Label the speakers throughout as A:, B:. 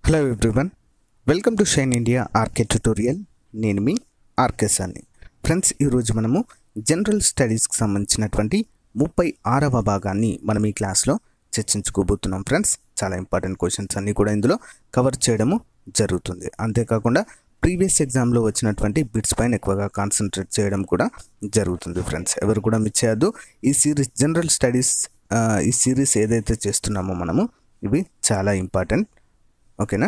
A: Hello everyone, welcome to Shine India RK tutorial. నేను మీ RK సార్ని. ఫ్రెండ్స్, ఈరోజు మనము జనరల్ స్టడీస్కి సంబంధించినటువంటి 36వ భాగాన్ని మనం ఈ క్లాస్లో చర్చించుకోబోతున్నాం. ఫ్రెండ్స్, చాలా ఇంపార్టెంట్ క్వశ్చన్స్ అన్నీ కూడా ఇందులో కవర్ చేయడము జరుగుతుంది. అంతేకాకుండా ప్రీవియస్ ఎగ్జామ్లో వచ్చినటువంటి బిట్స్ పైన ఎక్కువగా కాన్సన్ట్రేట్ చేయడం కూడా జరుగుతుంది. ఫ్రెండ్స్, ఎవరు కూడా మిస్ చేయొద్దు. ఈ సిరీస్ జనరల్ స్టడీస్ ఈ సిరీస్ ఏదైతే చేస్తున్నామో మనము ఇవి చాలా ఇంపార్టెంట్. ఓకేనా,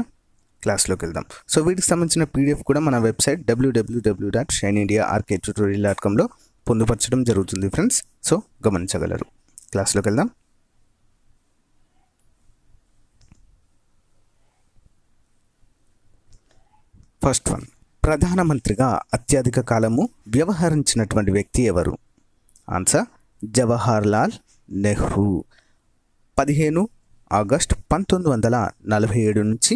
A: క్లాస్లోకి వెళ్దాం. సో వీటికి సంబంధించిన పీడిఎఫ్ కూడా మన వెబ్సైట్ www.shinindiaarktutorial.comలో పొందుపరచడం జరుగుతుంది. ఫ్రెండ్స్, సో గమనించగలరు. క్లాస్లోకి వెళ్దాం. ఫస్ట్ వన్, ప్రధానమంత్రిగా అత్యధిక కాలము వ్యవహరించినటువంటి వ్యక్తి ఎవరు? ఆన్సర్ జవహర్ లాల్ నెహ్రూ. 15 ఆగస్ట్ 1947 నుంచి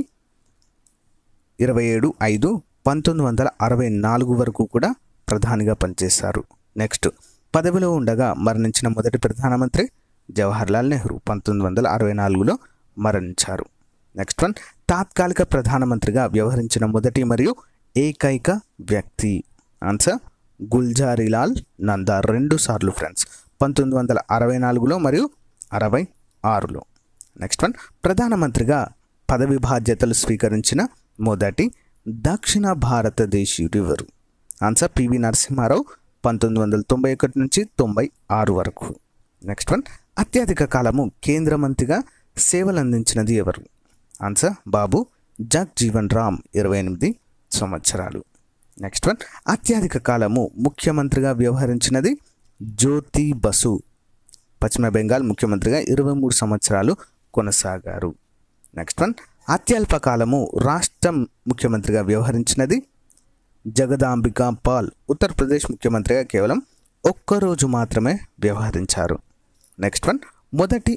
A: 27/5/1964 వరకు కూడా ప్రధానిగా పనిచేశారు. నెక్స్ట్, పదవిలో ఉండగా మరణించిన మొదటి ప్రధానమంత్రి జవహర్ లాల్ నెహ్రూ 1964లో మరణించారు. నెక్స్ట్ వన్, తాత్కాలిక ప్రధానమంత్రిగా వ్యవహరించిన మొదటి మరియు ఏకైక వ్యక్తి. ఆన్సర్ గుల్జారీలాల్ నందా. 2 సార్లు ఫ్రెండ్స్, 1964లో మరియు 66లో. నెక్స్ట్ వన్, ప్రధానమంత్రిగా పదవి బాధ్యతలు స్వీకరించిన మొదటి దక్షిణ భారతదేశీయుడు ఎవరు? Answer PV Narasimha Rao. 1991 నుంచి 96 వరకు. నెక్స్ట్ వన్, అత్యధిక కాలము కేంద్ర మంత్రిగా సేవలు అందించినది ఎవరు? ఆన్సర్ బాబు జగ్జీవన్ రామ్. 28 సంవత్సరాలు. నెక్స్ట్ వన్, అత్యధిక కాలము ముఖ్యమంత్రిగా వ్యవహరించినది జ్యోతి బసు. పశ్చిమ బెంగాల్ ముఖ్యమంత్రిగా 23 సంవత్సరాలు కొనసాగారు. నెక్స్ట్ వన్, అత్యల్ప కాలము రాష్ట్రం ముఖ్యమంత్రిగా వ్యవహరించినది జగదాంబికా పాల్. ఉత్తరప్రదేశ్ ముఖ్యమంత్రిగా కేవలం ఒక్కరోజు మాత్రమే వ్యవహరించారు. నెక్స్ట్ వన్, మొదటి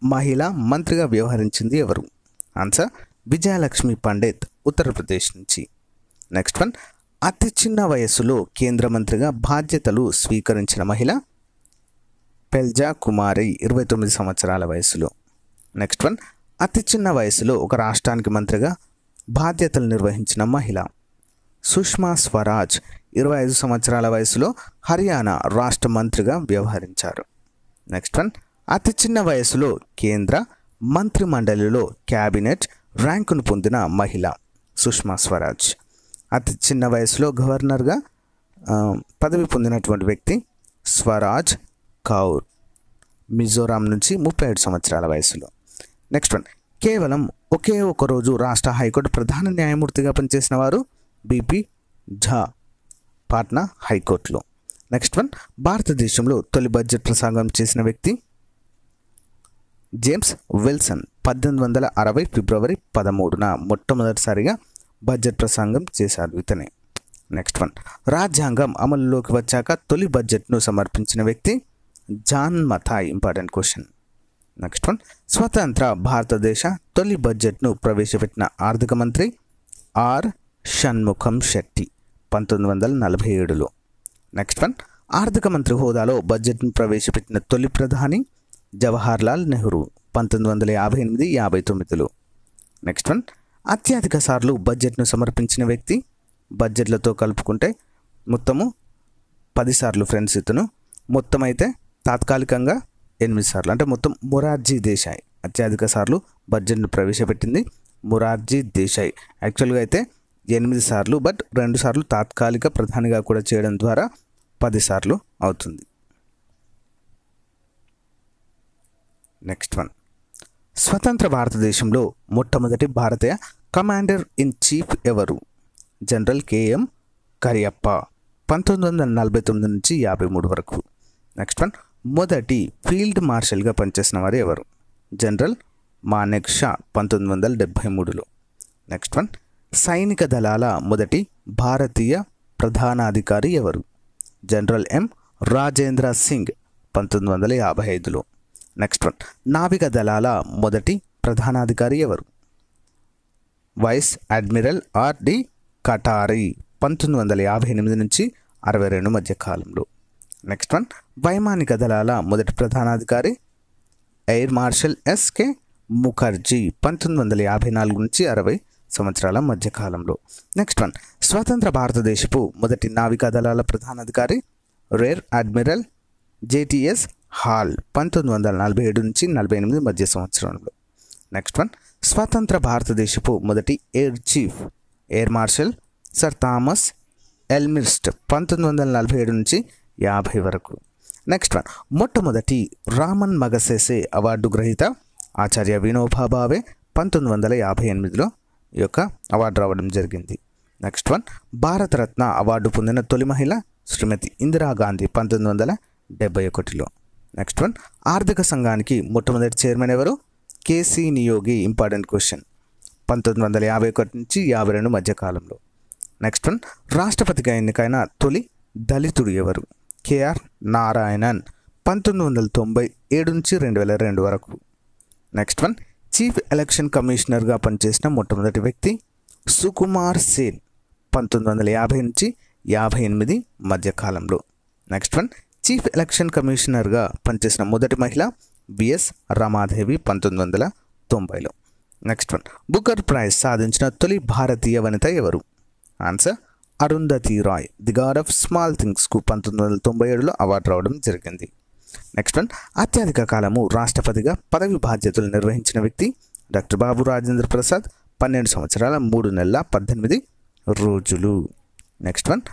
A: మహిళా మంత్రిగా వ్యవహరించింది ఎవరు? ఆన్సర్ విజయలక్ష్మి పండిత్, ఉత్తరప్రదేశ్ నుంచి. నెక్స్ట్ వన్, అతి చిన్న వయస్సులో కేంద్ర మంత్రిగా బాధ్యతలు స్వీకరించిన మహిళ పెల్జా కుమారి, 29 సంవత్సరాల వయసులో. నెక్స్ట్ వన్, అతి చిన్న వయసులో ఒక రాష్ట్రానికి మంత్రిగా బాధ్యతలు నిర్వహించిన మహిళ సుష్మా స్వరాజ్, 25 సంవత్సరాల వయసులో హర్యానా రాష్ట్ర మంత్రిగా వ్యవహరించారు. నెక్స్ట్ వన్, అతి చిన్న వయసులో కేంద్ర మంత్రి మండలిలో క్యాబినెట్ ర్యాంకును పొందిన మహిళ సుష్మా స్వరాజ్. అతి చిన్న వయసులో గవర్నర్గా పదవి పొందినటువంటి వ్యక్తి స్వరాజ్ కౌర్, మిజోరాం నుంచి 37 సంవత్సరాల వయసులో. నెక్స్ట్ వన్, కేవలం ఒకే ఒక రోజు రాష్ట్ర హైకోర్టు ప్రధాన న్యాయమూర్తిగా పనిచేసిన వారు బిపి ఝా, పాట్నా హైకోర్టులో. నెక్స్ట్ వన్, భారతదేశంలో తొలి బడ్జెట్ ప్రసంగం చేసిన వ్యక్తి జేమ్స్ విల్సన్. 1860 ఫిబ్రవరి 13న మొట్టమొదటిసారిగా బడ్జెట్ ప్రసంగం చేశారు ఇతనే. నెక్స్ట్ వన్, రాజ్యాంగం అమలులోకి వచ్చాక తొలి బడ్జెట్ను సమర్పించిన వ్యక్తి John Mathai. Important question. Next one, స్వతంత్ర భారతదేశ తొలి బడ్జెట్ను ప్రవేశపెట్టిన ఆర్థిక మంత్రి ఆర్ షణ్ముఖం శెట్టి, 1947లో. నెక్స్ట్ వన్, ఆర్థిక మంత్రి హోదాలో బడ్జెట్ను ప్రవేశపెట్టిన తొలి ప్రధాని జవహర్ లాల్ నెహ్రూ, 1958-59లో. నెక్స్ట్ వన్, అత్యధిక సార్లు బడ్జెట్ను సమర్పించిన వ్యక్తి బడ్జెట్లతో కలుపుకుంటే మొత్తము 10 సార్లు ఫ్రెండ్స్. ఇతను మొత్తం అయితే తాత్కాలికంగా 8 సార్లు, అంటే మొత్తం మొరార్జీ దేశాయ్. అత్యధిక సార్లు బడ్జెట్ను ప్రవేశపెట్టింది మొరార్జీ దేశాయ్. యాక్చువల్గా అయితే 8 సార్లు, బట్ 2 సార్లు తాత్కాలిక ప్రధానిగా కూడా చేయడం ద్వారా 10 సార్లు అవుతుంది. నెక్స్ట్ వన్, స్వతంత్ర భారతదేశంలో మొట్టమొదటి భారతీయ కమాండర్ ఇన్ చీఫ్ ఎవరు? జనరల్ కేఎం కరియప్ప, 1949 నుంచి 53 వరకు. నెక్స్ట్ వన్, మొదటి ఫీల్డ్ మార్షల్గా పనిచేసిన వారు ఎవరు? జనరల్ మానెక్ షా, 1973లో. నెక్స్ట్ వన్, సైనిక దళాల మొదటి భారతీయ ప్రధానాధికారి ఎవరు? జనరల్ ఎం రాజేంద్ర సింగ్, 1955లో. నెక్స్ట్ వన్, నావిక దళాల మొదటి ప్రధానాధికారి ఎవరు? Vice admiral RD. కటారి, 1958 నుంచి 62 మధ్య కాలంలో. నెక్స్ట్ వన్, వైమానిక దళాల మొదటి ప్రధానాధికారి ఎయిర్ మార్షల్ ఎస్కే ముఖర్జీ 1954 నుంచి 60 సంవత్సరాల మధ్యకాలంలో. నెక్స్ట్ వన్, స్వతంత్ర భారతదేశపు మొదటి నావికా దళాల ప్రధానాధికారి రేర్ అడ్మిరల్ జేటిఎస్ హాల్ 1947 నుంచి 48 మధ్య సంవత్సరంలో. నెక్స్ట్ వన్, స్వతంత్ర భారతదేశపు మొదటి air chief air marshal sir Thomas Elmhirst 1947 నుంచి 50 వరకు. నెక్స్ట్ వన్, మొట్టమొదటి రామన్ మగసెసే అవార్డు గ్రహీత ఆచార్య వినోబా భావే 1958లో ఈ యొక్క అవార్డు రావడం జరిగింది. నెక్స్ట్ వన్, భారతరత్న అవార్డు పొందిన తొలి మహిళ శ్రీమతి ఇందిరాగాంధీ 1971లో. నెక్స్ట్ వన్, ఆర్థిక సంఘానికి మొట్టమొదటి చైర్మన్ ఎవరు? కేసీ నియోగి. Important question. 1951 నుంచి 52 మధ్యకాలంలో. నెక్స్ట్ వన్, రాష్ట్రపతిగా ఎన్నికైన తొలి దళితుడు ఎవరు? కేఆర్ నారాయణన్ 1997 నుంచి 2002 వరకు. నెక్స్ట్ వన్, చీఫ్ ఎలక్షన్ కమిషనర్గా పనిచేసిన మొట్టమొదటి వ్యక్తి సుకుమార్ సేన్ 1950 నుంచి 58 మధ్యకాలంలో. నెక్స్ట్ వన్, చీఫ్ ఎలక్షన్ కమిషనర్గా పనిచేసిన మొదటి మహిళ బిఎస్ రమాదేవి 1990లో. నెక్స్ట్ వన్, బుకర్ ప్రైజ్ సాధించిన తొలి భారతీయ వనిత ఎవరు? Answer Arundhati Roy. The god of small థింగ్స్కు 1997లో అవార్డు రావడం జరిగింది. నెక్స్ట్ వన్, అత్యధిక కాలము రాష్ట్రపతిగా పదవి బాధ్యతలు నిర్వహించిన వ్యక్తి డాక్టర్ బాబు రాజేంద్ర ప్రసాద్ 12 సంవత్సరాల 3 నెలల 18 రోజులు. నెక్స్ట్ వన్,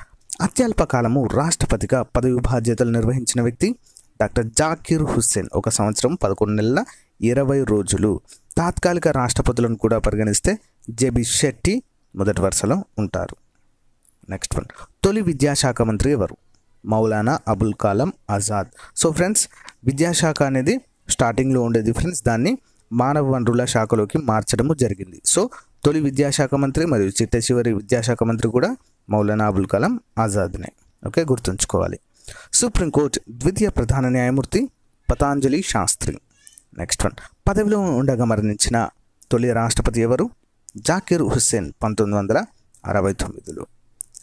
A: అత్యల్ప కాలము రాష్ట్రపతిగా పదవి బాధ్యతలు నిర్వహించిన వ్యక్తి డాక్టర్ జాకీర్ హుస్సేన్ 1 సంవత్సరం 11 నెలల 20 రోజులు. తాత్కాలిక రాష్ట్రపతులను కూడా పరిగణిస్తే జేబీ షెట్టి మొదటి వరుసలో ఉంటారు. నెక్స్ట్ వన్, తొలి విద్యాశాఖ మంత్రి ఎవరు? మౌలానా అబుల్ కలాం ఆజాద్. సో ఫ్రెండ్స్, విద్యాశాఖ అనేది స్టార్టింగ్లో ఉండేది ఫ్రెండ్స్, దాన్ని మానవ వనరుల శాఖలోకి మార్చడము జరిగింది. సో తొలి విద్యాశాఖ మంత్రి మరియు చిట్ట చివరి విద్యాశాఖ మంత్రి కూడా మౌలానా అబుల్ కలాం ఆజాద్నే. ఓకే, గుర్తుంచుకోవాలి. సుప్రీంకోర్టు ద్వితీయ ప్రధాన న్యాయమూర్తి పతాంజలి శాస్త్రి. నెక్స్ట్ వన్, పదవిలో ఉండగా మరణించిన తొలి రాష్ట్రపతి ఎవరు? జాకీర్ హుస్సేన్ 1969లో.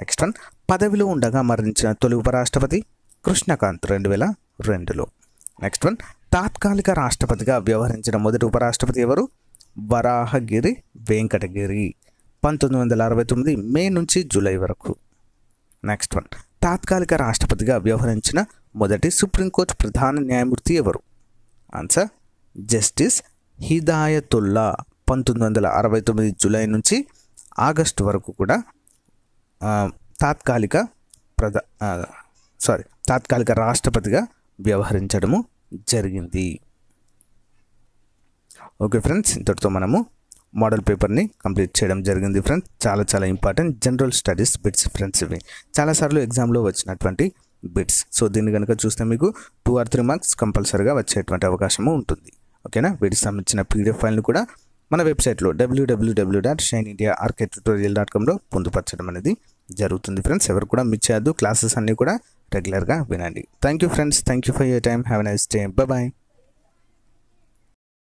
A: నెక్స్ట్ వన్, పదవిలో ఉండగా మరణించిన తొలి ఉపరాష్ట్రపతి కృష్ణకాంత్ 2002లో. నెక్స్ట్ వన్, తాత్కాలిక రాష్ట్రపతిగా వ్యవహరించిన మొదటి ఉపరాష్ట్రపతి ఎవరు? వరాహగిరి వెంకటగిరి 1969 మే నుంచి జూలై వరకు. నెక్స్ట్ వన్, తాత్కాలిక రాష్ట్రపతిగా వ్యవహరించిన మొదటి సుప్రీంకోర్టు ప్రధాన న్యాయమూర్తి ఎవరు? ఆన్సర్ జస్టిస్ హిదాయతుల్లా 1969 జూలై నుంచి ఆగస్టు వరకు కూడా తాత్కాలిక రాష్ట్రపతిగా వ్యవహరించడము జరిగింది. ఓకే ఫ్రెండ్స్, ఇంతటితో మనము మోడల్ పేపర్ని కంప్లీట్ చేయడం జరిగింది ఫ్రెండ్స్. చాలా important general studies bits friends. ఇవి చాలాసార్లు ఎగ్జామ్లో వచ్చినటువంటి బిట్స్. సో దీన్ని కనుక చూస్తే మీకు 2 or 3 మార్క్స్ కంపల్సరీగా వచ్చేటువంటి అవకాశము ఉంటుంది. ఓకేనా? వీటికి సంబంధించిన పీడిఎఫ్ ఫైల్ని కూడా మన వెబ్సైట్లో www.shineindiaarctutorial.comలో పొందుపరచడం అనేది జరుగుతుంది ఫ్రెండ్స్. ఎవరు కూడా మిస్ చేయొద్దు. క్లాసెస్ అన్నీ కూడా రెగ్యులర్గా వినండి. Thank you friends. Thank you for your time. Have a nice day. Bye.